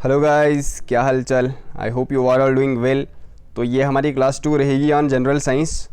Hello guys, क्या हाल चाल। I hope you are all doing well. तो ये हमारी क्लास 2 रहेगी on general science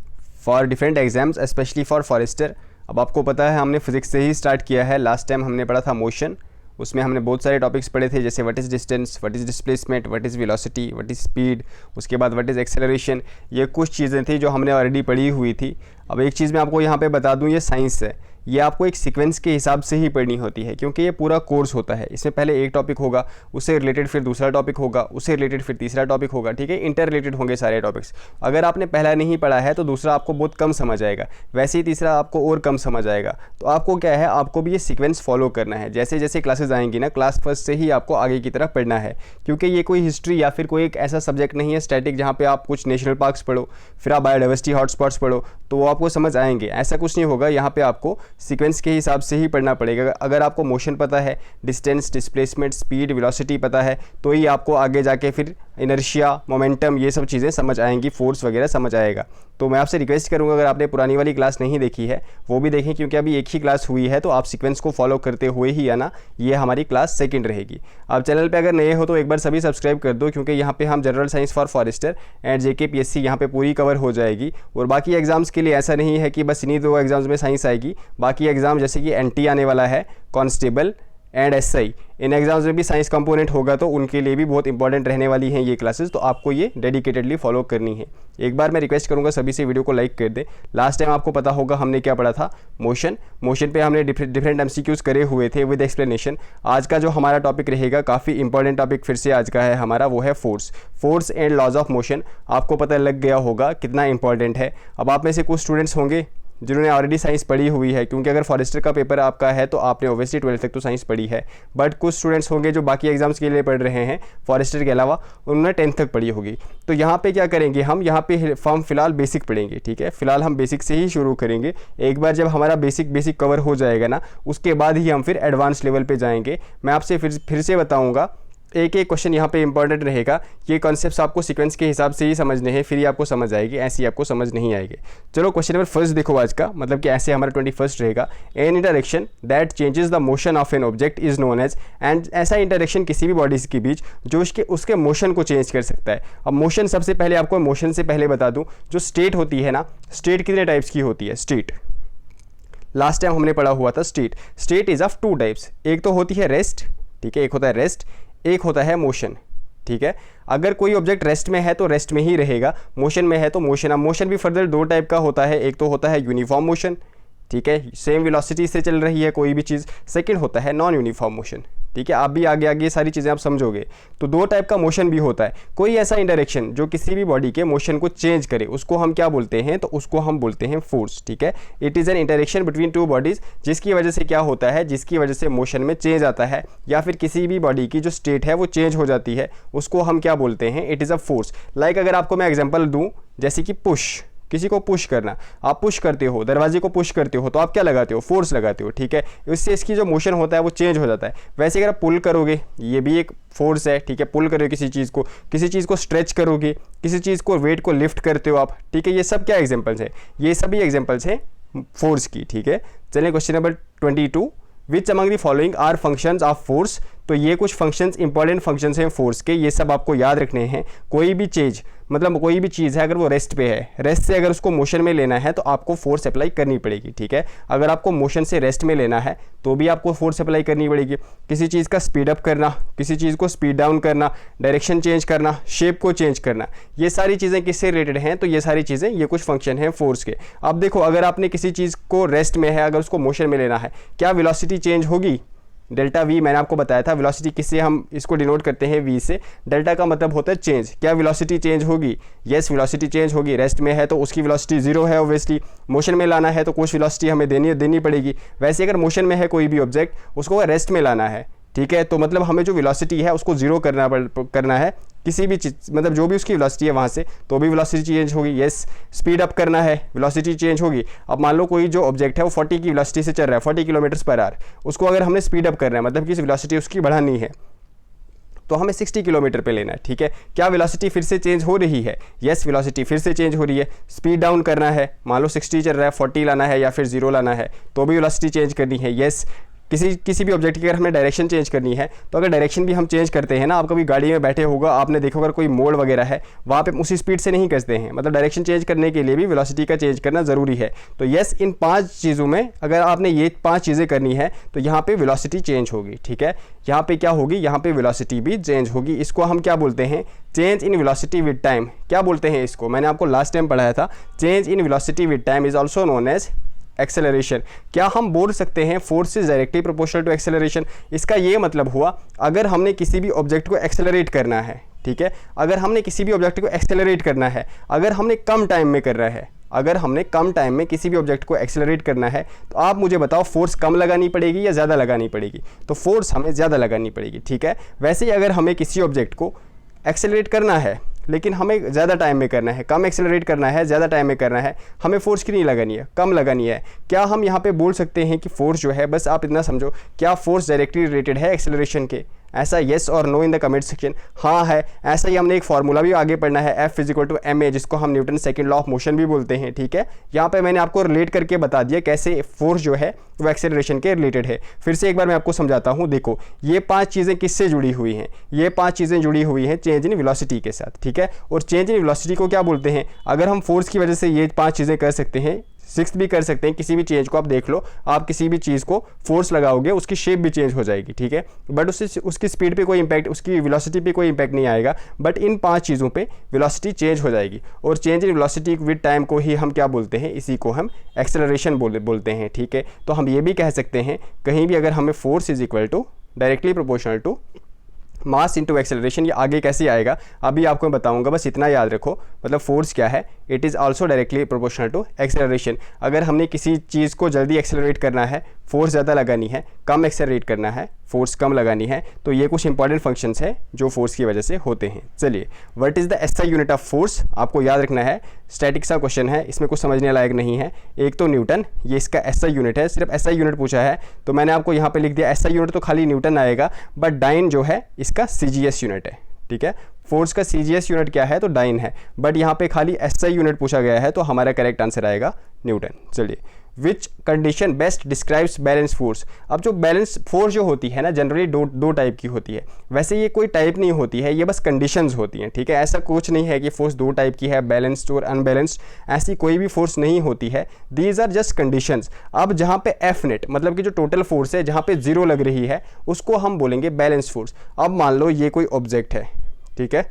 for different exams, specially for forester. अब आपको पता है हमने फिजिक्स से ही स्टार्ट किया है। लास्ट टाइम हमने पढ़ा था मोशन, उसमें हमने बहुत सारे टॉपिक्स पढ़े थे, जैसे what is distance, what is displacement, what is velocity, what is speed, उसके बाद व्हाट इज़ एक्सेलरेशन। ये कुछ चीज़ें थी जो हमने ऑलरेडी पढ़ी हुई थी। अब एक चीज़ मैं आपको यहाँ पे बता दूँ, ये साइंस है, ये आपको एक सीक्वेंस के हिसाब से ही पढ़नी होती है, क्योंकि ये पूरा कोर्स होता है। इसमें पहले एक टॉपिक होगा, उससे रिलेटेड फिर दूसरा टॉपिक होगा, उससे रिलेटेड फिर तीसरा टॉपिक होगा, ठीक है। इंटर रिलेटेड होंगे सारे टॉपिक्स। अगर आपने पहला नहीं पढ़ा है तो दूसरा आपको बहुत कम समझ आएगा, वैसे ही तीसरा आपको और कम समझ आएगा। तो आपको क्या है, आपको भी ये सीक्वेंस फॉलो करना है। जैसे जैसे क्लासेज आएंगी ना, क्लास फर्स्ट से ही आपको आगे की तरफ पढ़ना है, क्योंकि ये कोई हिस्ट्री या फिर कोई एक ऐसा सब्जेक्ट नहीं है स्टैटिक, जहाँ पे आप कुछ नेशनल पार्क्स पढ़ो फिर आप बायोडाइवर्सिटी हॉटस्पॉट्स पढ़ो तो वो आपको समझ आएंगे। ऐसा कुछ नहीं होगा। यहाँ पे आपको सीक्वेंस के हिसाब से ही पढ़ना पड़ेगा। अगर आपको मोशन पता है, डिस्टेंस, डिस्प्लेसमेंट, स्पीड, वेलोसिटी पता है, तो ही आपको आगे जाके फिर इनर्शिया, मोमेंटम, ये सब चीज़ें समझ आएंगी, फोर्स वगैरह समझ आएगा। तो मैं आपसे रिक्वेस्ट करूंगा, अगर आपने पुरानी वाली क्लास नहीं देखी है वो भी देखें, क्योंकि अभी एक ही क्लास हुई है, तो आप सीक्वेंस को फॉलो करते हुए ही आना। ये हमारी क्लास सेकंड रहेगी। आप चैनल पे अगर नए हो तो एक बार सभी सब्सक्राइब कर दो, क्योंकि यहाँ पे हम general science for forester and JK PSC यहाँ पे पूरी कवर हो जाएगी। और बाकी एग्जाम्स के लिए ऐसा नहीं है कि बस इन्हीं दो एग्जाम्स में साइंस आएगी। बाकी एग्जाम जैसे कि एनटी आने वाला है, constable and SI, in exams में भी साइंस कंपोनेंट होगा, तो उनके लिए भी बहुत इंपॉर्टेंट रहने वाली हैं ये क्लासेस। तो आपको ये डेडिकेटेडली फॉलो करनी है। एक बार मैं रिक्वेस्ट करूंगा सभी से वीडियो को लाइक कर दें। लास्ट टाइम आपको पता होगा हमने क्या पढ़ा था, मोशन पे हमने डिफरेंट एमसीक्यूज करे हुए थे विद एक्सप्लेनेशन। आज का जो हमारा टॉपिक रहेगा, काफ़ी इंपॉर्टेंट टॉपिक फिर से आज का है हमारा, वो है force and laws of motion. आपको पता लग गया होगा कितना इंपॉर्टेंट है। अब आप में से कुछ स्टूडेंट्स होंगे जिन्होंने ऑलरेडी साइंस पढ़ी हुई है, क्योंकि अगर फॉरेस्टर का पेपर आपका है तो आपने ऑब्वियसली 12th तक तो साइंस पढ़ी है। बट कुछ स्टूडेंट्स होंगे जो बाकी एग्जाम्स के लिए पढ़ रहे हैं फॉरेस्टर के अलावा, उन्होंने 10th तक पढ़ी होगी। तो यहाँ पे क्या करेंगे हम, यहाँ पे हम फिलहाल बेसिक पढ़ेंगे, ठीक है। फिलहाल हम बेसिक से ही शुरू करेंगे। एक बार जब हमारा बेसिक कवर हो जाएगा ना, उसके बाद ही हम फिर एडवांस लेवल पर जाएंगे। मैं आपसे फिर से बताऊँगा, एक एक क्वेश्चन यहाँ पे इंपॉर्टेंट रहेगा। ये कॉन्सेप्ट्स आपको सीक्वेंस के हिसाब से ही समझने हैं, फिर ही आपको समझ आएगी, ऐसे ही आपको समझ नहीं आएगी। चलो क्वेश्चन नंबर फर्स्ट देखो आज का, मतलब कि ऐसे हमारा 21st रहेगा। An interaction that changes the motion of an object is known as, and ऐसा इंटरेक्शन किसी भी बॉडीज के बीच जो उसके मोशन को चेंज कर सकता है। अब मोशन, सबसे पहले आपको मोशन से पहले बता दूँ, जो स्टेट होती है ना, स्टेट कितने टाइप्स की होती है। स्टेट लास्ट टाइम हमने पढ़ा हुआ था। State is of two types. एक तो होती है रेस्ट, ठीक है, एक होता है रेस्ट, एक होता है मोशन, ठीक है। अगर कोई ऑब्जेक्ट रेस्ट में है तो रेस्ट में ही रहेगा, मोशन में है तो मोशन। अब मोशन भी फर्दर दो टाइप का होता है। एक तो होता है यूनिफॉर्म मोशन, ठीक है, सेम वेलोसिटी से चल रही है कोई भी चीज़। सेकंड होता है नॉन यूनिफॉर्म मोशन, ठीक है। आप भी आगे आगे सारी चीज़ें आप समझोगे। तो दो टाइप का मोशन भी होता है। कोई ऐसा इंटरेक्शन जो किसी भी बॉडी के मोशन को चेंज करे, उसको हम क्या बोलते हैं, तो उसको हम बोलते हैं फोर्स, ठीक है। It is an interaction between two bodies, जिसकी वजह से क्या होता है, जिसकी वजह से मोशन में चेंज आता है, या फिर किसी भी बॉडी की जो स्टेट है वो चेंज हो जाती है, उसको हम क्या बोलते हैं, it is a force. Like अगर आपको मैं एग्जाम्पल दूँ, जैसे कि पुश, किसी को पुश करना, आप पुश करते हो, दरवाजे को पुश करते हो, तो आप क्या लगाते हो, फोर्स लगाते हो, ठीक है। इससे इसकी जो मोशन होता है वो चेंज हो जाता है। वैसे अगर आप पुल करोगे, ये भी एक फोर्स है, ठीक है। पुल करोगे किसी चीज़ को स्ट्रेच करोगे, किसी चीज़ को वेट को लिफ्ट करते हो आप, ठीक है। ये सब क्या एग्जाम्पल्स है, ये सभी एग्जाम्पल्स हैं फोर्स की, ठीक है। चलिए question number 22, which among the following are functions of force. तो ये कुछ फंक्शंस, इंपॉर्टेंट फंक्शंस हैं फोर्स के, ये सब आपको याद रखने हैं। कोई भी चीज़, मतलब कोई भी चीज़ है, अगर वो रेस्ट पे है, रेस्ट से अगर उसको मोशन में लेना है तो आपको फोर्स अप्लाई करनी पड़ेगी, ठीक है। अगर आपको मोशन से रेस्ट में लेना है तो भी आपको फोर्स अप्लाई करनी पड़ेगी। किसी चीज़ का स्पीड अप करना, किसी चीज़ को स्पीड डाउन करना, डायरेक्शन चेंज करना, शेप को चेंज करना, ये सारी चीज़ें किससे रिलेटेड हैं, तो ये सारी चीज़ें, ये कुछ फंक्शन हैं फोर्स के। अब देखो, अगर आपने किसी चीज़ को रेस्ट में है, अगर उसको मोशन में लेना है, क्या वेलोसिटी चेंज होगी, डेल्टा वी। मैंने आपको बताया था वेलोसिटी किससे हम इसको डिनोट करते हैं, वी से। डेल्टा का मतलब होता है चेंज। क्या वेलोसिटी चेंज होगी, यस वेलोसिटी चेंज होगी। रेस्ट में है तो उसकी वेलोसिटी जीरो है ऑब्वियसली। मोशन में लाना है तो कुछ वेलोसिटी हमें देनी पड़ेगी। वैसे अगर मोशन में है कोई भी ऑब्जेक्ट, उसको रेस्ट में लाना है, ठीक है, तो मतलब हमें जो वेलोसिटी है उसको जीरो करना है किसी भी चीज़, मतलब जो भी उसकी वेलोसिटी है वहाँ से, तो भी वेलोसिटी चेंज होगी। यस, स्पीड अप करना है, वेलोसिटी चेंज होगी। अब मान लो कोई जो ऑब्जेक्ट है वो 40 की वेलोसिटी से चल रहा है, 40 किलोमीटर पर आवर, उसको अगर हमने स्पीड अप करना है, मतलब कि वेलोसिटी उसकी बढ़ानी है, तो हमें 60 किलोमीटर पे लेना है, ठीक है। क्या वेलोसिटी फिर से चेंज हो रही है, यस वेलोसिटी फिर से चेंज हो रही है। स्पीड डाउन करना है, मान लो 60 चल रहा है, 40 लाना है या फिर 0 लाना है, तो भी वेलोसिटी चेंज करनी है, यस किसी भी ऑब्जेक्ट की अगर हमें डायरेक्शन चेंज करनी है, तो अगर डायरेक्शन भी हम चेंज करते हैं ना, आप कभी गाड़ी में बैठे होगा, आपने देखा अगर कोई मोड़ वगैरह है वहाँ पे उसी स्पीड से नहीं करते हैं, मतलब डायरेक्शन चेंज करने के लिए भी वेलोसिटी का चेंज करना ज़रूरी है। तो यस, इन 5 चीज़ों में अगर आपने ये 5 चीज़ें करनी है तो यहाँ पे वेलोसिटी चेंज होगी। ठीक है, यहाँ पे क्या होगी, यहाँ पे वेलोसिटी भी चेंज होगी। इसको हम क्या बोलते हैं, change in velocity with time. क्या बोलते हैं इसको, मैंने आपको लास्ट टाइम पढ़ाया था, change in velocity with time is also known as acceleration. क्या हम बोल सकते हैं force is directly proportional to acceleration? इसका ये मतलब हुआ, अगर हमने किसी भी ऑब्जेक्ट को एक्सेलरेट करना है, ठीक है, अगर हमने किसी भी ऑब्जेक्ट को एक्सेलरेट करना है, अगर हमने कम टाइम में करना है, अगर हमने कम टाइम में किसी भी ऑब्जेक्ट को एक्सेलरेट करना है, तो आप मुझे बताओ फोर्स कम लगानी पड़ेगी या ज़्यादा लगानी पड़ेगी? तो फोर्स हमें ज़्यादा लगानी पड़ेगी। ठीक है, वैसे ही अगर हमें किसी ऑब्जेक्ट को एक्सेलरेट करना है लेकिन हमें ज़्यादा टाइम में करना है, कम एक्सेलरेट करना है, ज़्यादा टाइम में करना है, हमें फोर्स कितनी लगानी है, कम लगानी है। क्या हम यहाँ पे बोल सकते हैं कि फोर्स जो है, बस आप इतना समझो, क्या फोर्स डायरेक्टली रिलेटेड है एक्सेलरेशन के? ऐसा येस और no in the comment section. हाँ है, ऐसा ही हमने एक फार्मूला भी आगे पढ़ना है, F = ma, जिसको हम Newton second law of motion भी बोलते हैं। ठीक है, यहाँ पे मैंने आपको रिलेट करके बता दिया कैसे फोर्स जो है वो एक्सेलरेशन के रिलेटेड है। फिर से एक बार मैं आपको समझाता हूँ। देखो, ये 5 चीज़ें किससे जुड़ी हुई हैं? ये 5 चीज़ें जुड़ी हुई हैं चेंज इन वेलोसिटी के साथ। ठीक है, और चेंज इन वेलोसिटी को क्या बोलते हैं? अगर हम फोर्स की वजह से ये 5 चीज़ें कर सकते हैं, 6th भी कर सकते हैं। किसी भी चीज़ को आप देख लो, आप किसी भी चीज़ को फोर्स लगाओगे उसकी शेप भी चेंज हो जाएगी। ठीक है, बट उसकी स्पीड पे कोई इंपैक्ट, उसकी वेलोसिटी पे कोई इंपैक्ट नहीं आएगा, बट इन 5 चीज़ों पे वेलोसिटी चेंज हो जाएगी। और change in velocity with time को ही हम क्या बोलते हैं? इसी को हम एक्सेलरेशन बोलते हैं। ठीक है, तो हम ये भी कह सकते हैं कहीं भी अगर हमें force is equal to directly proportional to mass into acceleration, ये आगे कैसे आएगा अभी आपको मैं बताऊंगा, बस इतना याद रखो। मतलब फोर्स क्या है, it is also directly proportional to acceleration. अगर हमने किसी चीज़ को जल्दी एक्सेलरेट करना है, फोर्स ज़्यादा लगानी है, कम एक्सेलरेट करना है, फोर्स कम लगानी है, तो ये कुछ इंपॉर्टेंट फंक्शंस है जो फोर्स की वजह से होते हैं। चलिए, what is the SI unit of force, आपको याद रखना है। स्टैटिक्स का क्वेश्चन है, इसमें कुछ समझने लायक नहीं है। एक तो न्यूटन, ये इसका एसआई यूनिट है, सिर्फ एसआई यूनिट पूछा है तो मैंने आपको यहाँ पे लिख दिया एसआई यूनिट, तो खाली न्यूटन आएगा, बट डाइन जो है इसका सीजीएस यूनिट है। ठीक है, फोर्स का सीजीएस यूनिट क्या है? तो डाइन है, बट यहाँ पे खाली एसआई यूनिट पूछा गया है, तो हमारा करेक्ट आंसर आएगा न्यूटन। चलिए, which condition best describes balance force. अब जो बैलेंस फोर्स जो होती है ना, जनरली दो टाइप की होती है। वैसे ये कोई टाइप नहीं होती है, ये बस कंडीशंस होती हैं। ठीक है, ऐसा कुछ नहीं है कि फोर्स 2 टाइप की है, बैलेंस्ड और अनबैलेंस्ड, ऐसी कोई भी फोर्स नहीं होती है। These are just conditions. अब जहाँ पे एफ नेट मतलब कि जो टोटल फोर्स है, जहाँ पे 0 लग रही है, उसको हम बोलेंगे बैलेंस फोर्स। अब मान लो ये कोई ऑब्जेक्ट है, ठीक है,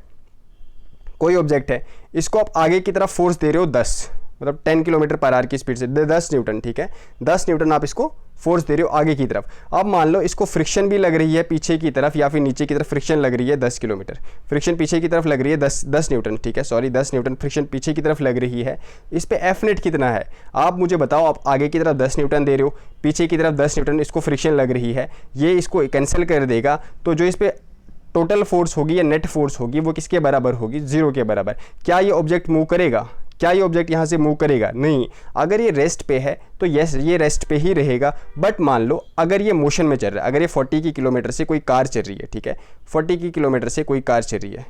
कोई ऑब्जेक्ट है, इसको आप आगे की तरफ फोर्स दे रहे हो 10, मतलब 10 km/h की स्पीड से, 10 न्यूटन। ठीक है, 10 न्यूटन आप इसको फोर्स दे रहे हो आगे की तरफ। अब मान लो इसको फ्रिक्शन भी लग रही है पीछे की तरफ या फिर नीचे की तरफ, फ्रिक्शन लग रही है 10 किलोमीटर, फ्रिक्शन पीछे की तरफ लग रही है 10 न्यूटन। ठीक है, सॉरी 10 न्यूटन फ्रिक्शन पीछे की तरफ लग रही है। इस पे एफ नेट कितना है आप मुझे बताओ। आप आगे की तरफ 10 न्यूटन दे रहे हो, पीछे की तरफ 10 न्यूटन इसको फ्रिक्शन लग रही है, ये इसको कैंसिल कर देगा, तो जो इस पर टोटल फोर्स होगी या नेट फोर्स होगी वो किसके बराबर होगी? 0 के बराबर। क्या ये ऑब्जेक्ट मूव करेगा? क्या ये ऑब्जेक्ट यहाँ से मूव करेगा? नहीं। अगर ये रेस्ट पे है तो यस, ये रेस्ट पे ही रहेगा। बट मान लो अगर ये मोशन में चल रहा है, अगर ये 40 की किलोमीटर से कोई कार चल रही है, ठीक है, 40 की किलोमीटर से कोई कार चल रही है,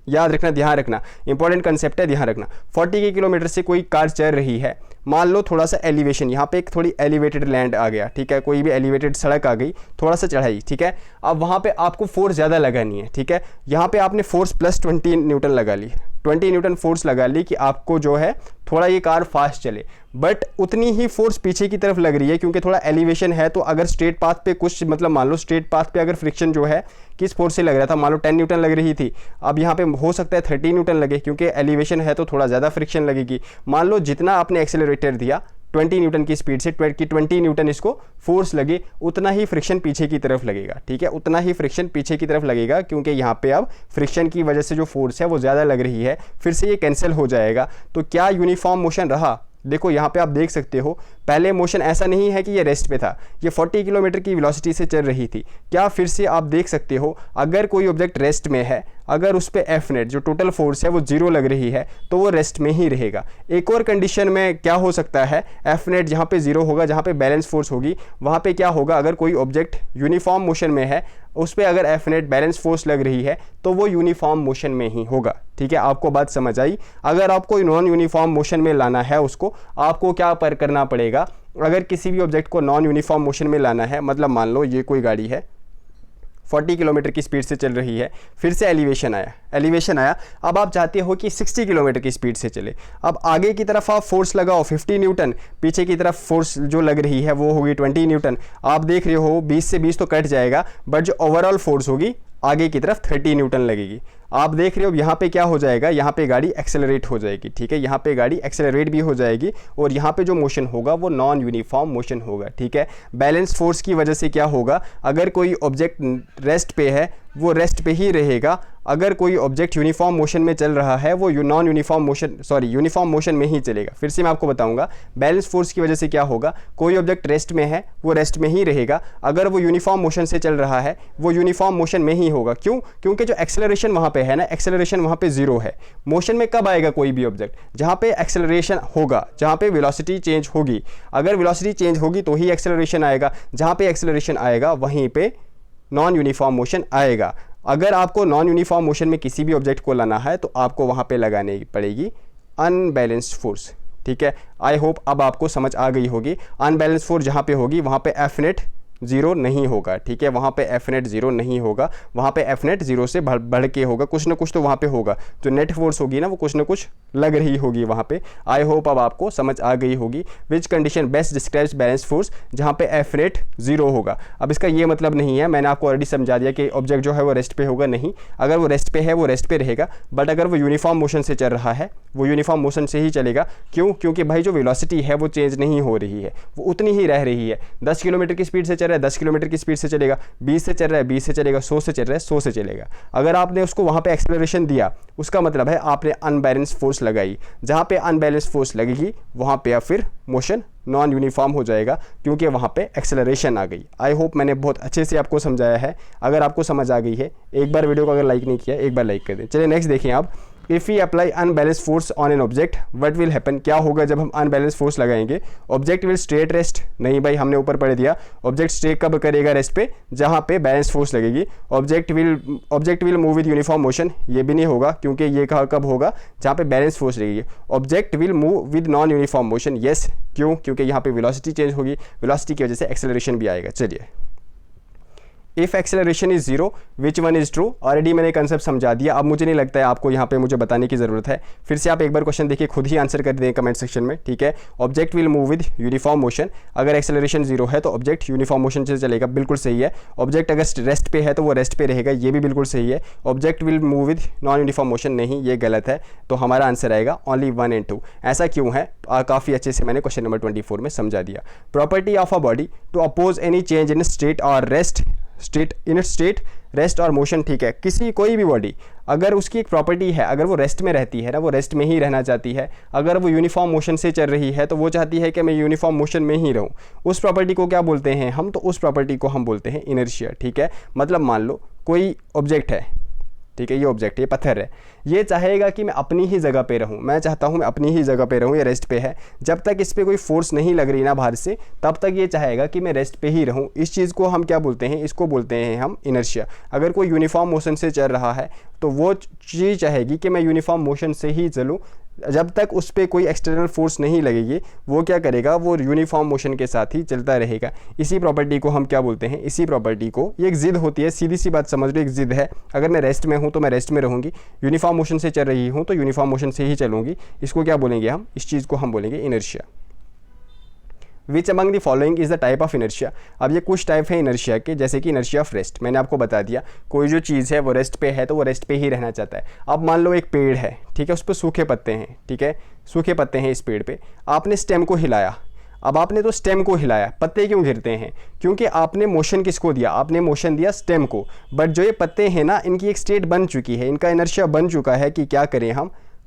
याद रखना, ध्यान रखना, इंपॉर्टेंट कंसेप्ट है, ध्यान रखना। 40 की किलोमीटर से कोई कार चल रही है, मान लो थोड़ा सा एलिवेशन, यहाँ पे एक थोड़ी एलिवेटेड लैंड आ गया, ठीक है, कोई भी एलिवेटेड सड़क आ गई, थोड़ा सा चढ़ाई, ठीक है। अब वहाँ पे आपको फोर्स ज़्यादा लगानी है, ठीक है, यहाँ पे आपने फोर्स प्लस 20 न्यूटन लगा ली, 20 न्यूटन फोर्स लगा ली कि आपको जो है थोड़ा ये कार फास्ट चले। बट उतनी ही फोर्स पीछे की तरफ लग रही है क्योंकि थोड़ा एलिवेशन है। तो अगर स्ट्रेट पाथ पे कुछ, मतलब मान लो स्ट्रेट पाथ पे अगर फ्रिक्शन जो है किस फोर्स से लग रहा था, मान लो 10 न्यूटन लग रही थी, अब यहाँ पे हो सकता है 30 न्यूटन लगे क्योंकि एलिवेशन है तो थोड़ा ज़्यादा फ्रिक्शन लगेगी। मान लो जितना आपने एक्सेलरेटर दिया 20 न्यूटन की स्पीड से, 20 न्यूटन इसको फोर्स लगे, उतना ही फ्रिक्शन पीछे की तरफ लगेगा, ठीक है, उतना ही फ्रिक्शन पीछे की तरफ लगेगा क्योंकि यहाँ पे अब फ्रिक्शन की वजह से जो फोर्स है वो ज़्यादा लग रही है, फिर से ये कैंसिल हो जाएगा। तो क्या यूनिफॉर्म मोशन रहा? देखो यहाँ पे आप देख सकते हो, पहले मोशन ऐसा नहीं है कि ये रेस्ट पे था, ये 40 किलोमीटर की वेलोसिटी से चल रही थी। क्या फिर से आप देख सकते हो, अगर कोई ऑब्जेक्ट रेस्ट में है, अगर उस पर एफ नेट जो टोटल फोर्स है वो 0 लग रही है तो वो रेस्ट में ही रहेगा। एक और कंडीशन में क्या हो सकता है, एफ नेट जहाँ पे 0 होगा, जहाँ पे बैलेंस फोर्स होगी, वहाँ पे क्या होगा, अगर कोई ऑब्जेक्ट यूनिफॉर्म मोशन में है, उस पर अगर एफ नेट बैलेंस फोर्स लग रही है तो वो यूनिफॉर्म मोशन में ही होगा। ठीक है, आपको बात समझ आई? अगर आपको नॉन यूनिफॉर्म मोशन में लाना है उसको, आपको क्या करना पड़ेगा, जाएगा अगर किसी भी ऑब्जेक्ट को नॉन यूनिफॉर्म मोशन में लाना है। मतलब मान लो ये कोई गाड़ी है 40 किलोमीटर की स्पीड से चल रही है, फिर से एलिवेशन आया, अब आप चाहते हो कि 60 किलोमीटर की स्पीड से चले। अब आगे की तरफ आप फोर्स लगाओ 50 न्यूटन, पीछे की तरफ फोर्स जो लग रही है वो होगी 20 न्यूटन। आप देख रहे हो 20 से 20 तो कट जाएगा, बट जो ओवरऑल फोर्स होगी आगे की तरफ 30 न्यूटन लगेगी। आप देख रहे हो यहाँ पे क्या हो जाएगा, यहाँ पे गाड़ी एक्सेलरेट हो जाएगी, ठीक है, यहाँ पे गाड़ी एक्सेलरेट भी हो जाएगी और यहाँ पे जो मोशन होगा वो नॉन यूनिफॉर्म मोशन होगा, ठीक है। बैलेंस फोर्स की वजह से क्या होगा, अगर कोई ऑब्जेक्ट रेस्ट पे है वो रेस्ट पे ही रहेगा, अगर कोई ऑब्जेक्ट यूनिफॉर्म मोशन में चल रहा है वो यूनिफॉर्म मोशन में ही चलेगा। फिर से मैं आपको बताऊंगा, बैलेंस फोर्स की वजह से क्या होगा, कोई ऑब्जेक्ट रेस्ट में है वो रेस्ट में ही रहेगा, अगर वो यूनिफॉर्म मोशन से चल रहा है वो यूनिफॉर्म मोशन में ही होगा। क्यों? क्योंकि जो एक्सेलरेशन वहाँ पे है ना, एक्सेलरेशन वहाँ पे जीरो है। मोशन में कब आएगा कोई भी ऑब्जेक्ट, जहाँ पे एक्सेलरेशन होगा, जहाँ पे वेलोसिटी चेंज होगी। अगर वेलोसिटी चेंज होगी तो ही एक्सेलरेशन आएगा, जहाँ पे एक्सेलरेशन आएगा वहीं पे नॉन यूनिफॉर्म मोशन आएगा। अगर आपको नॉन यूनिफॉर्म मोशन में किसी भी ऑब्जेक्ट को लाना है तो आपको वहाँ पे लगानी पड़ेगी अनबैलेंस्ड फोर्स, ठीक है। आई होप अब आपको समझ आ गई होगी। अनबैलेंस फोर्स जहाँ पे होगी वहाँ पे एफ नेट जीरो नहीं होगा, ठीक है, वहाँ पे एफ नेट जीरो नहीं होगा, वहाँ पे एफ नेट जीरो से बढ़ के होगा, कुछ ना कुछ तो वहाँ पे होगा। जो नेट फोर्स होगी ना वो कुछ ना कुछ लग रही होगी वहाँ पे। आई होप अब आपको समझ आ गई होगी। Which condition best describes balance force, जहाँ पे एफ नेट जीरो होगा। अब इसका ये मतलब नहीं है, मैंने आपको ऑलरेडी समझा दिया कि ऑब्जेक्ट जो है वो रेस्ट पे होगा, नहीं, अगर वो रेस्ट पे है वो रेस्ट पे रहेगा, बट अगर वो यूनिफॉर्म मोशन से चल रहा है वो यूनिफॉर्म मोशन से ही चलेगा। क्यों? क्योंकि भाई जो वेलोसिटी है वो चेंज नहीं हो रही है, वो उतनी ही रह रही है। 10 किलोमीटर की स्पीड से चल रहा है 10 किलोमीटर की स्पीड से चलेगा, 20 से चल रहा है 20 से चलेगा, 100 से चल रहा है 100 से चलेगा। अगर आपने उसको वहाँ पे एक्सेलरेशन दिया उसका मतलब है आपने अनबैलेंस फोर्स लगाई, जहाँ पे अनबैलेंस फोर्स लगेगी वहाँ पे फिर मोशन नॉन यूनिफॉर्म हो जाएगा क्योंकि वहाँ पे एक्सेलरेशन आ गई। आई होप मैंने बहुत अच्छे से आपको समझाया है। अगर आपको समझ आ गई है, एक बार वीडियो को अगर लाइक नहीं किया एक बार लाइक कर दें। चलिए नेक्स्ट देखिए आप, if we apply unbalance force on an object what will happen, क्या होगा जब हम अनबैलेंस फोर्स लगाएंगे। ऑब्जेक्ट विल स्ट्रेट रेस्ट, नहीं भाई हमने ऊपर पढ़ दिया, ऑब्जेक्ट स्टे कब करेगा, रेस्ट पे, जहाँ पे बैलेंस फोर्स लगेगी। Object will move with uniform motion, ये भी नहीं होगा क्योंकि ये कब होगा, जहाँ पे बैलेंस फोर्स लगेगी। Object will move with non uniform motion, yes, क्यों? क्योंकि यहाँ पे वेलोसिटी चेंज होगी, वेलोसिटी की वजह से एक्सेलरेशन भी आएगा। चलिए, if acceleration is zero which one is true, already मैंने कंसेप्ट समझा दिया, अब मुझे नहीं लगता है आपको यहाँ पे मुझे बताने की ज़रूरत है। फिर से आप एक बार क्वेश्चन देखिए, खुद ही आंसर कर दें कमेंट सेक्शन में, ठीक है। Object will move with uniform motion, अगर एक्सेलरेशन जीरो है तो ऑब्जेक्ट यूनिफॉर्म मोशन से चलेगा, बिल्कुल सही है। ऑब्जेक्ट अगर रेस्ट पे है तो वो रेस्ट पे रहेगा, ये भी बिल्कुल सही है। Object will move with non uniform motion, नहीं, ये गलत है। तो हमारा आंसर आएगा ओनली 1 एंड 2। ऐसा क्यों है, काफ़ी अच्छे से मैंने क्वेश्चन नंबर 24 में समझा दिया। Property of a body to oppose any change in state और रेस्ट, स्टेट रेस्ट और मोशन, ठीक है। कोई भी बॉडी अगर उसकी एक प्रॉपर्टी है, अगर वो रेस्ट में रहती है ना, वो रेस्ट में ही रहना चाहती है। अगर वो यूनिफॉर्म मोशन से चल रही है तो वो चाहती है कि मैं यूनिफॉर्म मोशन में ही रहूं। उस प्रॉपर्टी को क्या बोलते हैं हम, तो उस प्रॉपर्टी को हम बोलते हैं इनर्शिया, ठीक है। मतलब मान लो कोई ऑब्जेक्ट है, ठीक है, ये ऑब्जेक्ट, ये पत्थर है, ये चाहेगा कि मैं अपनी ही जगह पे रहूं, मैं चाहता हूं मैं अपनी ही जगह पे रहूं, ये रेस्ट पे है। जब तक इस पर कोई फोर्स नहीं लग रही ना बाहर से, तब तक ये चाहेगा कि मैं रेस्ट पे ही रहूं। इस चीज़ को हम क्या बोलते हैं, इसको बोलते हैं हम इनर्शिया। अगर कोई यूनिफॉर्म मोशन से चल रहा है तो वो चीज़ चाहेगी कि मैं यूनिफॉर्म मोशन से ही चलूँ, जब तक उस पर कोई एक्सटर्नल फोर्स नहीं लगेगी वो क्या करेगा, वो यूनिफॉर्म मोशन के साथ ही चलता रहेगा। इसी प्रॉपर्टी को हम क्या बोलते हैं, इसी प्रॉपर्टी को, ये एक जिद होती है, सीधी सी बात समझ लो, एक जिद है। अगर मैं रेस्ट में हूँ तो मैं रेस्ट में रहूँगी, यूनिफॉर्म मोशन से चल रही हूँ तो यूनिफॉर्म मोशन से ही चलूँगी। इसको क्या बोलेंगे हम, इस चीज़ को हम बोलेंगे inertia. Which among the following is the type of inertia. अब ये कुछ टाइप है इनर्शिया के, जैसे कि इनर्शिया ऑफ रेस्ट, मैंने आपको बता दिया, कोई जो चीज़ है वो रेस्ट पे है तो वो रेस्ट पे ही रहना चाहता है। अब मान लो एक पेड़ है, ठीक है, उस पर सूखे पत्ते हैं, ठीक है, सूखे पत्ते हैं इस पेड़ पे, आपने स्टेम को हिलाया। अब आपने तो स्टेम को हिलाया, पत्ते क्यों गिरते हैं, क्योंकि आपने मोशन किसको दिया, आपने मोशन दिया स्टेम को। बट जो ये पत्ते हैं ना, इनकी एक स्टेट बन चुकी है, इनका इनर्शिया बन चुका है कि क्या करें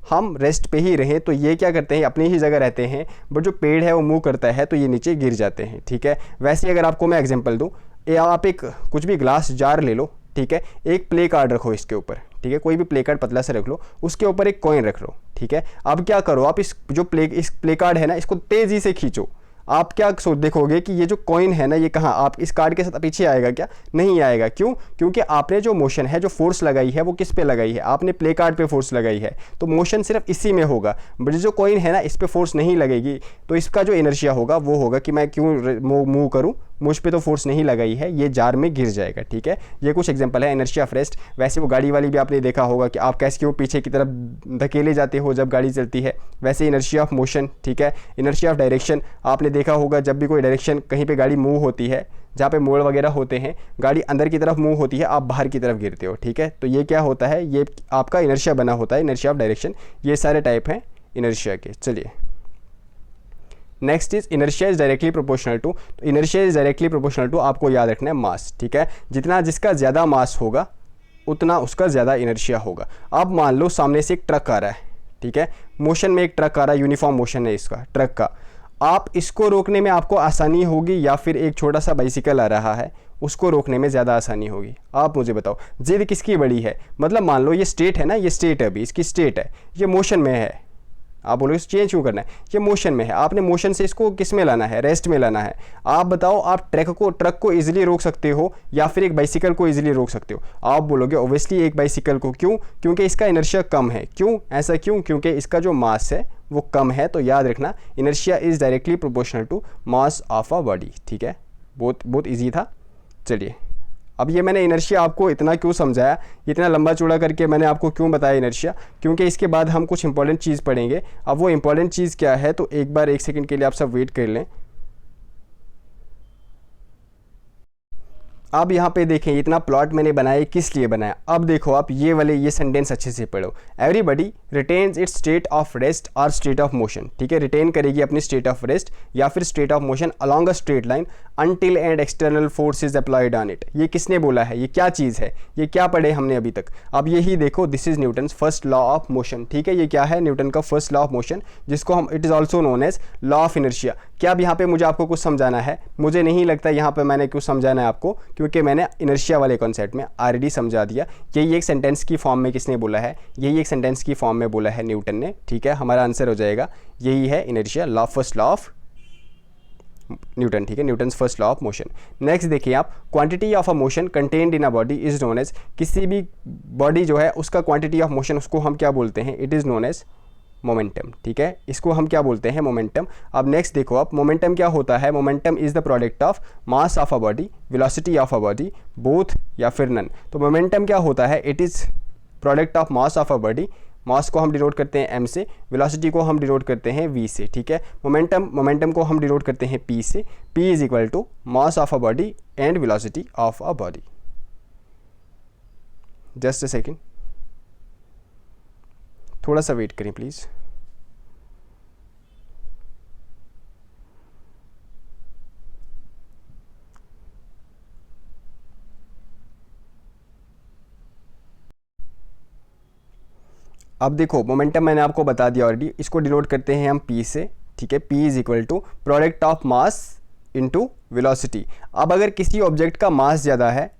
हम रेस्ट पे ही रहें, तो ये क्या करते हैं, अपनी ही जगह रहते हैं। बट जो पेड़ है वो मूव करता है तो ये नीचे गिर जाते हैं, ठीक है। वैसे ही अगर आपको मैं एग्जांपल दूं, आप एक कुछ भी ग्लास जार ले लो, ठीक है, एक प्ले कार्ड रखो इसके ऊपर, ठीक है, कोई भी प्ले कार्ड पतला से रख लो, उसके ऊपर एक कॉइन रख लो, ठीक है। अब क्या करो, आप इस प्ले कार्ड है ना, इसको तेज़ी से खींचो। आप क्या सोच देखोगे कि ये जो कॉइन है ना, ये कहाँ आप इस कार्ड के साथ पीछे आएगा क्या? नहीं आएगा। क्यों? क्योंकि आपने जो मोशन है, जो फोर्स लगाई है, वो किस पे लगाई है? आपने प्ले कार्ड पे फोर्स लगाई है, तो मोशन सिर्फ इसी में होगा। बट जो कॉइन है ना, इस पे फोर्स नहीं लगेगी, तो इसका जो इनर्शिया होगा वो होगा कि मैं क्यों मूव करूँ, मुझ पे तो फोर्स नहीं लगाई है, ये जार में गिर जाएगा। ठीक है, ये कुछ एग्जांपल है इनर्शिया ऑफ रेस्ट। वैसे वो गाड़ी वाली भी आपने देखा होगा कि आप कैसे वो पीछे की तरफ धकेले जाते हो जब गाड़ी चलती है, वैसे इनर्शिया ऑफ मोशन। ठीक है, इनर्शिया ऑफ डायरेक्शन आपने देखा होगा, जब भी कोई डायरेक्शन कहीं पे गाड़ी मूव होती है, जहाँ पे मोड़ वगैरह होते हैं, गाड़ी अंदर की तरफ मूव होती है, आप बाहर की तरफ गिरते हो। ठीक है, तो ये क्या होता है, ये आपका इनर्शिया बना होता है, इनर्शिया ऑफ डायरेक्शन। ये सारे टाइप हैं इनर्शिया के। चलिए next is inertia is directly proportional to. तो inertia is directly proportional to आपको याद रखना है मास। ठीक है, जितना जिसका ज़्यादा मास होगा उतना उसका ज़्यादा इनर्शिया होगा। अब मान लो सामने से एक ट्रक आ रहा है, ठीक है, मोशन में एक ट्रक आ रहा है, यूनिफॉर्म मोशन है इसका ट्रक का। आप इसको रोकने में आपको आसानी होगी या फिर एक छोटा सा बाइसिकल आ रहा है उसको रोकने में ज़्यादा आसानी होगी? आप मुझे बताओ, जिद किसकी बड़ी है? मतलब मान लो ये स्टेट है ना, ये स्टेट है, अभी इसकी स्टेट है, ये मोशन में है। आप बोलोगे चेंज क्यों करना है, ये मोशन में है, आपने मोशन से इसको किस में लाना है, रेस्ट में लाना है। आप बताओ, आप ट्रक को इजीली रोक सकते हो या फिर एक बाइसिकल को इजीली रोक सकते हो? आप बोलोगे ऑब्वियसली एक बाइसिकल को। क्यों? क्योंकि इसका इनर्शिया कम है। क्यों ऐसा? क्यों? क्योंकि इसका जो मास है वो कम है। तो याद रखना, inertia is directly proportional to mass of a body. ठीक है, बहुत ईजी था। चलिए, अब ये मैंने इनर्शिया आपको इतना क्यों समझाया, इतना लंबा चौड़ा करके मैंने आपको क्यों बताया इनर्शिया? क्योंकि इसके बाद हम कुछ इंपॉर्टेंट चीज़ पढ़ेंगे। अब वो इंपॉर्टेंट चीज़ क्या है, तो एक बार 1 सेकंड के लिए आप सब वेट कर लें। अब यहाँ पे देखें, इतना प्लॉट मैंने बनाया किस लिए बनाया? अब देखो, आप ये सेंटेंस अच्छे से पढ़ो। Everybody retains it's state of rest और स्टेट ऑफ मोशन। ठीक है, रिटेन करेगी अपनी स्टेट ऑफ रेस्ट या फिर state of motion along a straight line until and external force is applied on it. ये किसने बोला है? ये क्या चीज़ है? ये क्या पढ़े हमने अभी तक? अब यही देखो, this is Newton's first law of motion. ठीक है, ये क्या है? न्यूटन का फर्स्ट लॉ ऑफ मोशन, जिसको हम it is also known as law of inertia. क्या अब यहाँ पे मुझे आपको कुछ समझाना है? मुझे नहीं लगता यहाँ पे मैंने कुछ समझाना है आपको, क्योंकि मैंने इनर्शिया वाले कॉन्सेप्ट में ऑलरेडी समझा दिया। यही एक सेंटेंस की फॉर्म में किसने बोला है? यही एक सेंटेंस की फॉर्म में बोला है न्यूटन ने। ठीक है, हमारा आंसर हो जाएगा यही है inertia, law first law of Newton. ठीक है, Newton's first law of motion. Next देखिए आप, quantity of a motion contained in a body is known as, किसी भी बॉडी जो है उसका क्वांटिटी ऑफ मोशन, उसको हम क्या बोलते हैं? It is known as momentum. ठीक है, इसको हम क्या बोलते हैं? मोमेंटम। अब नेक्स्ट देखो आप, मोमेंटम क्या होता है? Momentum is the product of mass of a body, velocity of a body, both या फिर नन। तो मोमेंटम क्या होता है? It is product of mass of a body. Mass को हम डिनोट करते हैं m से, वेलोसिटी को हम डिनोट करते हैं v से। ठीक है, मोमेंटम को हम डिनोट करते हैं p से। p is equal to mass of a body and velocity of a body. Just a second, थोड़ा सा वेट करें प्लीज़। अब देखो, मोमेंटम मैंने आपको बता दिया ऑलरेडी, इसको डिनोट करते हैं हम p से। ठीक है, p is equal to product of mass into velocity. अब अगर किसी ऑब्जेक्ट का मास ज़्यादा है,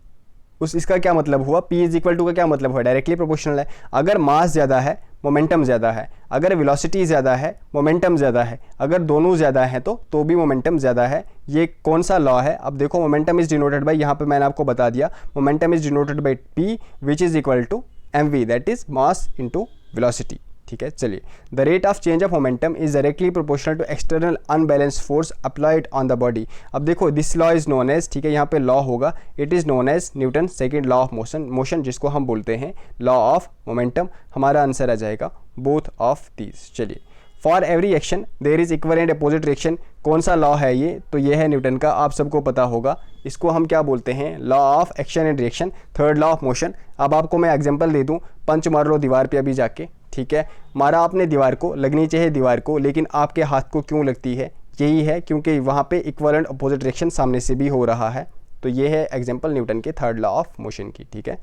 इसका क्या मतलब हुआ? p इज इक्वल टू का क्या मतलब हुआ? डायरेक्टली प्रोपोर्शनल है। अगर मास ज़्यादा है, मोमेंटम ज़्यादा है। अगर वेलोसिटी ज़्यादा है, मोमेंटम ज़्यादा है। अगर दोनों ज़्यादा हैं तो भी मोमेंटम ज़्यादा है। ये कौन सा लॉ है? अब देखो, मोमेंटम इज डिनोटेड बाय, यहाँ पे मैंने आपको बता दिया, momentum is denoted by p which is equal to mv, that is mass into velocity. ठीक है, चलिए, the rate of change of momentum is directly proportional to external unbalanced force applied on the body. अब देखो, this law is known as, ठीक है, यहाँ पे law होगा, it is known as Newton second law of motion, जिसको हम बोलते हैं लॉ ऑफ मोमेंटम। हमारा आंसर आ जाएगा बोथ ऑफ दीज। चलिए, for every action there is equal and opposite reaction. कौन सा लॉ है ये? तो ये है न्यूटन का, आप सबको पता होगा। इसको हम क्या बोलते हैं? Law of action and reaction, third law of motion. अब आपको मैं एग्जांपल दे दूं, पंच मार लो दीवार पे अभी जाके। ठीक है, मारा आपने दीवार को, लगनी चाहिए दीवार को, लेकिन आपके हाथ को क्यों लगती है? यही है क्योंकि वहाँ पे इक्वल एंड अपोजिट रिएक्शन सामने से भी हो रहा है। तो ये है एग्जांपल न्यूटन के थर्ड लॉ ऑफ मोशन की। ठीक है,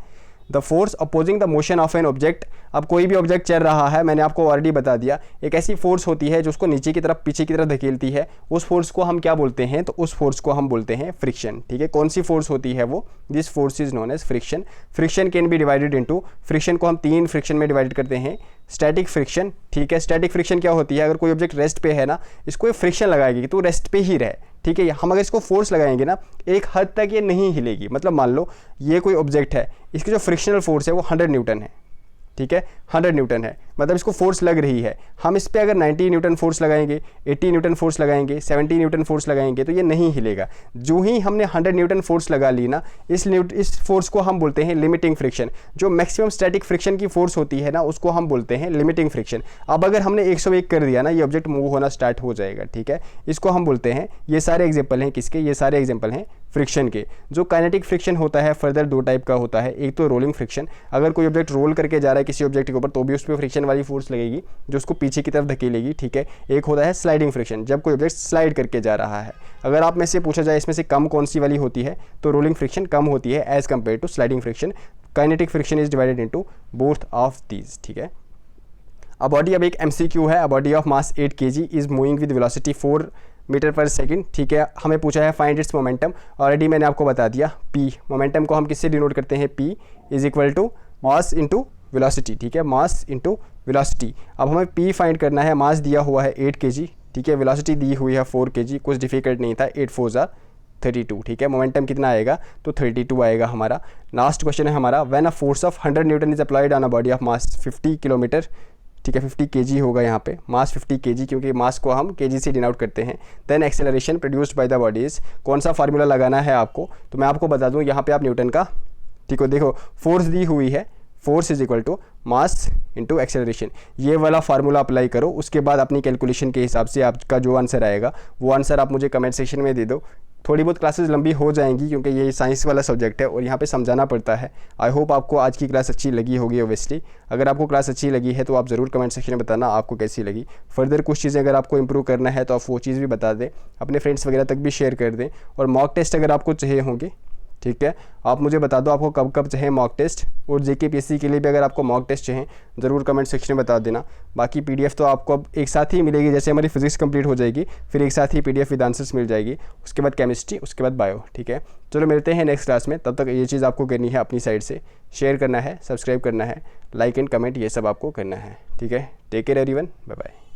the force opposing the motion of an object. अब कोई भी ऑब्जेक्ट चल रहा है, मैंने आपको ऑलरेडी बता दिया, एक ऐसी फोर्स होती है जो उसको नीचे की तरफ पीछे की तरफ धकेलती है, उस फोर्स को हम क्या बोलते हैं, तो उस फोर्स को हम बोलते हैं फ्रिक्शन। ठीक है, कौन सी फोर्स होती है वो, this force is known as friction. Friction can be divided into, friction को हम 3 फ्रिक्शन में डिवाइड करते हैं। स्टैटिक फ्रिक्शन, ठीक है, स्टैटिक फ्रिक्शन क्या होती है, अगर कोई ऑब्जेक्ट रेस्ट पे है ना, इसको फ्रिक्शन लगाएगी कि तू रेस्ट पे ही रहे, ठीक है। हम अगर इसको फोर्स लगाएंगे ना, एक हद तक ये नहीं हिलेगी। मतलब मान लो ये कोई ऑब्जेक्ट है, इसकी जो फ्रिक्शनल फोर्स है वो 100 न्यूटन है, ठीक है, 100 न्यूटन है, मतलब इसको फोर्स लग रही है। हम इस पर अगर 90 न्यूटन फोर्स लगाएंगे, 80 न्यूटन फोर्स लगाएंगे, 70 न्यूटन फोर्स लगाएंगे तो ये नहीं हिलेगा। जो ही हमने 100 न्यूटन फोर्स लगा ली ना, इस फोर्स को हम बोलते हैं लिमिटिंग फ्रिक्शन। जो मैक्सिमम स्टैटिक फ्रिक्शन की फोर्स होती है ना, उसको हम बोलते हैं लिमिटिंग फ्रिक्शन। अब अगर हमने 101 कर दिया ना, ये ऑब्जेक्ट मूव होना स्टार्ट हो जाएगा, ठीक है। इसको हम बोलते हैं, ये सारे एग्जाम्पल हैं किसके, ये सारे एग्जाम्पल हैं फ्रिक्शन के। जो काइनेटिक फ्रिक्शन होता है फर्दर 2 टाइप का होता है। एक तो रोलिंग फ्रिक्शन, अगर कोई ऑब्जेक्ट रोल करके जा रहा है किसी ऑब्जेक्ट के ऊपर तो भी उस पर फ्रिक्शन वाली फोर्स लगेगी जो उसको पीछे की तरफ धकेलेगी, ठीक है। एक होता है स्लाइडिंग फ्रिक्शन, जब कोई ऑब्जेक्ट स्लाइड करके जा रहा है। अगर आप में से पूछा जाए इसमें से कम कौन सी वाली होती है, तो रोलिंग फ्रिक्शन कम होती है as compare to sliding friction. Kinetic friction is divided into both of these, ठीक है। अ बॉडी, अब एक MCQ है, a body of mass 8 kg is moving with velocity 4 metre per second, ठीक है। हमें पूछा है फाइंड इट्स मोमेंटम, ऑलरेडी मैंने आपको बता दिया P। मोमेंटम को हम किससे डिनोट करते हैं, P is equal to mass into velocity, ठीक है, मास इंटू वेलोसिटी। अब हमें P फाइंड करना है, मास दिया हुआ है 8 kg, ठीक है, वेलोसिटी दी हुई है 4 kg, कुछ डिफिकल्ट नहीं था, 8 4 ज़ा 32, ठीक है। मोमेंटम कितना आएगा, तो 32 आएगा हमारा। लास्ट क्वेश्चन है हमारा, when a force of 100 Newton is applied on a body of mass 50 kilometre, ठीक है, 50 kg होगा यहाँ पे, मास 50 kg, क्योंकि मास को हम kg से डिनोट करते हैं। Then acceleration produced by the bodies, कौन सा फार्मूला लगाना है आपको, तो मैं आपको बता दूँ, यहाँ पे आप न्यूटन का, ठीक है, देखो फोर्स दी हुई है, force is equal to mass into acceleration, ये वाला फार्मूला अप्लाई करो। उसके बाद अपनी कैलकुलेशन के हिसाब से आपका जो आंसर आएगा वो आंसर आप मुझे कमेंट सेक्शन में दे दो। थोड़ी बहुत क्लासेस लंबी हो जाएंगी क्योंकि ये साइंस वाला सब्जेक्ट है और यहाँ पे समझाना पड़ता है। आई होप आपको आज की क्लास अच्छी लगी होगी। ओबियसली अगर आपको क्लास अच्छी लगी है तो आप ज़रूर कमेंट सेक्शन में बताना आपको कैसी लगी। फर्दर कुछ चीज़ें अगर आपको इंप्रूव करना है तो आप वो चीज़ भी बता दें, अपने फ्रेंड्स वगैरह तक भी शेयर कर दें। और मॉक टेस्ट अगर आपको चाहिए होंगे, ठीक है, आप मुझे बता दो आपको कब कब चाहिए मॉक टेस्ट। और JKPSC के लिए भी अगर आपको मॉक टेस्ट चाहिए ज़रूर कमेंट सेक्शन में बता देना। बाकी PDF तो आपको अब एक साथ ही मिलेगी, जैसे हमारी फिजिक्स कंप्लीट हो जाएगी फिर एक साथ ही PDF विद आंसर्स मिल जाएगी, उसके बाद केमिस्ट्री, उसके बाद बायो, ठीक है। चलो मिलते हैं नेक्स्ट क्लास में, तब तक ये चीज़ आपको करनी है अपनी साइड से, शेयर करना है, सब्सक्राइब करना है, लाइक एंड कमेंट, ये सब आपको करना है, ठीक है। Take care everyone, bye bye.